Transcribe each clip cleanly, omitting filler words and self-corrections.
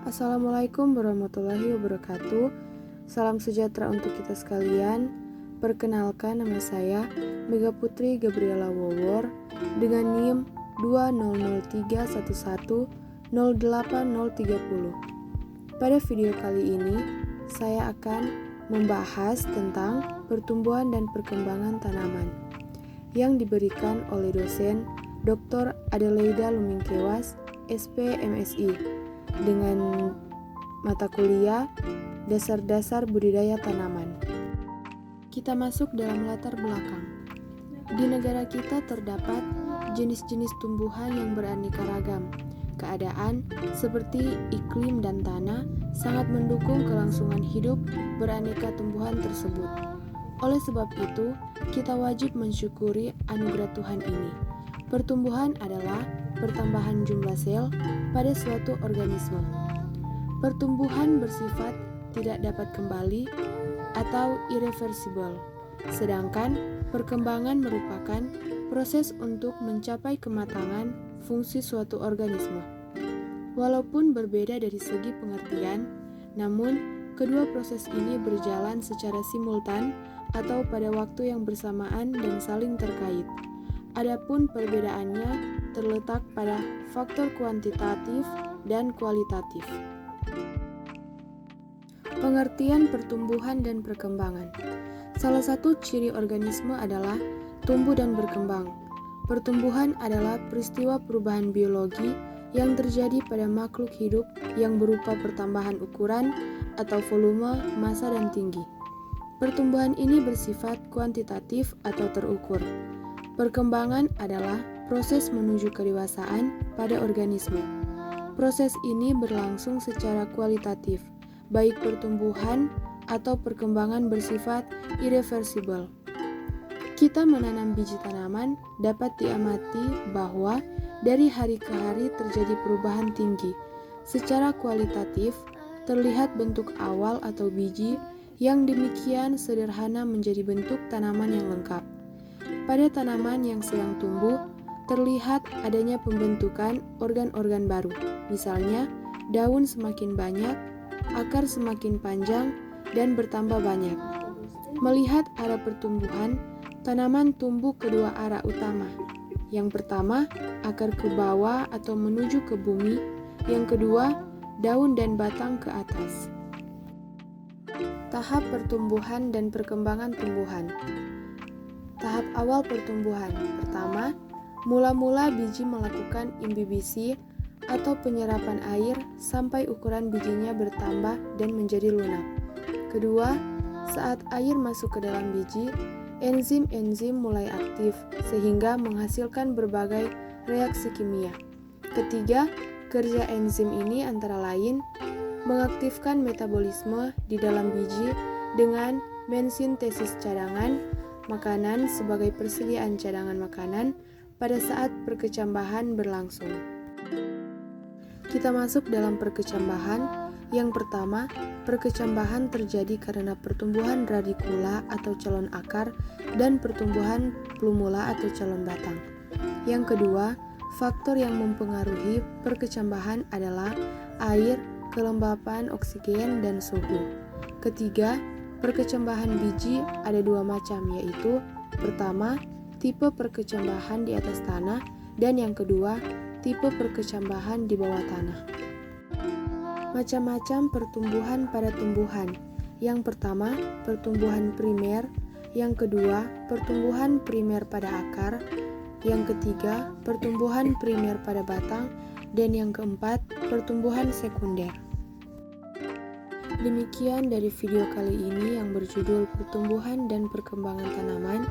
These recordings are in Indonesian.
Assalamualaikum warahmatullahi wabarakatuh. Salam sejahtera untuk kita sekalian. Perkenalkan, nama saya Mega Putri Gabriela Wowor dengan NIM 20031108030. Pada video kali ini, saya akan membahas tentang pertumbuhan dan perkembangan tanaman yang diberikan oleh dosen Dr. Adelaida Lumingkewas, SP MSI, dengan mata kuliah Dasar-Dasar Budidaya Tanaman. Kita masuk dalam latar belakang. Di negara kita terdapat jenis-jenis tumbuhan yang beraneka ragam. Keadaan seperti iklim dan tanah sangat mendukung kelangsungan hidup beraneka tumbuhan tersebut. Oleh sebab itu, kita wajib mensyukuri anugerah Tuhan ini. Pertumbuhan adalah pertambahan jumlah sel pada suatu organisme. Pertumbuhan bersifat tidak dapat kembali atau irreversible, sedangkan perkembangan merupakan proses untuk mencapai kematangan fungsi suatu organisme. Walaupun berbeda dari segi pengertian, namun kedua proses ini berjalan secara simultan atau pada waktu yang bersamaan dan saling terkait. Adapun perbedaannya terletak pada faktor kuantitatif dan kualitatif. Pengertian pertumbuhan dan perkembangan. Salah satu ciri organisme adalah tumbuh dan berkembang. Pertumbuhan adalah peristiwa perubahan biologi yang terjadi pada makhluk hidup yang berupa pertambahan ukuran atau volume, massa, dan tinggi. Pertumbuhan ini bersifat kuantitatif atau terukur. Perkembangan adalah proses menuju kedewasaan pada organisme. Proses ini berlangsung secara kualitatif, baik pertumbuhan atau perkembangan bersifat irreversible. Kita menanam biji tanaman dapat diamati bahwa dari hari ke hari terjadi perubahan tinggi. Secara kualitatif, terlihat bentuk awal atau biji yang demikian sederhana menjadi bentuk tanaman yang lengkap. Pada tanaman yang sedang tumbuh, terlihat adanya pembentukan organ-organ baru. Misalnya, daun semakin banyak, akar semakin panjang, dan bertambah banyak. Melihat arah pertumbuhan, tanaman tumbuh kedua arah utama. Yang pertama, akar ke bawah atau menuju ke bumi. Yang kedua, daun dan batang ke atas. Tahap pertumbuhan dan perkembangan tumbuhan. Tahap awal pertumbuhan. Pertama, mula-mula biji melakukan imbibisi atau penyerapan air sampai ukuran bijinya bertambah dan menjadi lunak. Kedua, saat air masuk ke dalam biji, enzim-enzim mulai aktif sehingga menghasilkan berbagai reaksi kimia. Ketiga, kerja enzim ini antara lain mengaktifkan metabolisme di dalam biji dengan mensintesis cadangan makanan sebagai persediaan cadangan makanan pada saat perkecambahan berlangsung. Kita masuk dalam perkecambahan. Yang pertama, perkecambahan terjadi karena pertumbuhan radikula atau calon akar dan pertumbuhan plumula atau calon batang. Yang kedua, faktor yang mempengaruhi perkecambahan adalah air, kelembapan oksigen, dan suhu. Ketiga, perkecambahan biji ada dua macam, yaitu pertama, tipe perkecambahan di atas tanah, dan yang kedua, tipe perkecambahan di bawah tanah. Macam-macam pertumbuhan pada tumbuhan. Yang pertama, pertumbuhan primer. Yang kedua, pertumbuhan primer pada akar. Yang ketiga, pertumbuhan primer pada batang. Dan yang keempat, pertumbuhan sekunder. Demikian dari video kali ini yang berjudul Pertumbuhan dan Perkembangan Tanaman.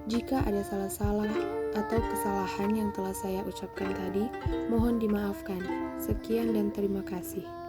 Jika ada salah-salah atau kesalahan yang telah saya ucapkan tadi, mohon dimaafkan. Sekian dan terima kasih.